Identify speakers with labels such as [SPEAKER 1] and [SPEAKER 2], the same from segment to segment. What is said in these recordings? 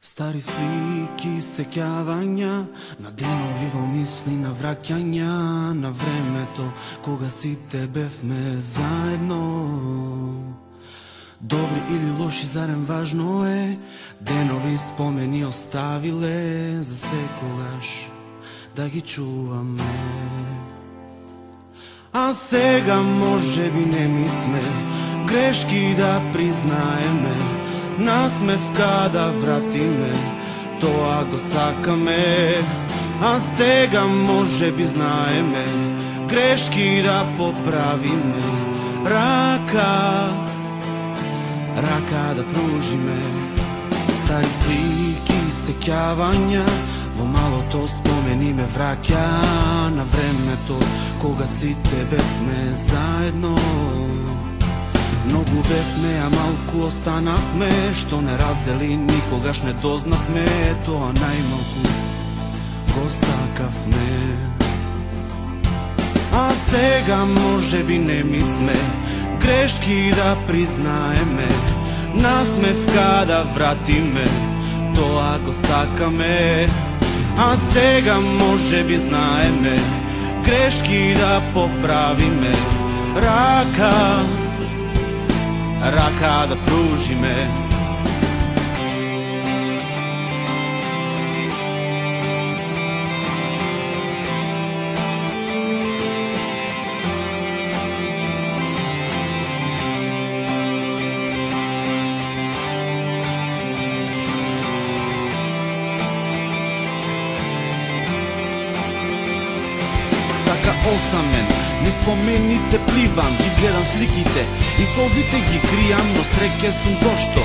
[SPEAKER 1] Стари слики, сеќавања на денови во мисли, на враќања на времето кога сите бевме заедно. Добри или лоши, зарем важно е, денови спомени оставиле за секогаш да ги чуваме. А сега може би не ми сме грешки да признаеме, насмевка да вратиме, тоа го сакаме. А сега може би знаеме грешки да поправиме, рака да пружиме. Стари слики, сеќавања, во малото спомени ме враќа на времето кога сите бевме заедно. Многу бевме, а малку останавме, што не раздели никогаш не дознавме, тоа најмалку го сакавме. А сега може би не ми сме грешки да признаеме, насмевка да вратиме, тоа го сакаме. А сега може би знаеме грешки да поправиме, рака да пружиме. Така осамен, низ спомените пливам, ги гледам сликите и солзите ги кријам, но среќен сум зошто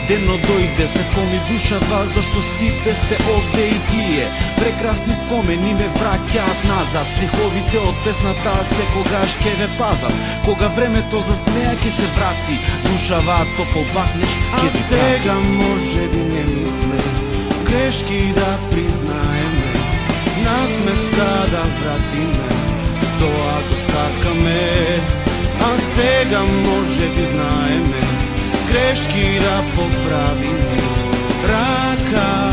[SPEAKER 1] денот дојде, се полни душава, зашто сите сте овде и тие. Прекрасни спомени ме враќаат назад, стиховите од песната секогаш ке ве пазат. Кога времето за смеја ке се врати, душава топол пахнеш ке ви прати. А сега може би не ми сме грешки да признаеме, насмевка да вратиме, тоа го сакаме. А сега може би знаеме грешки да поправиме, рака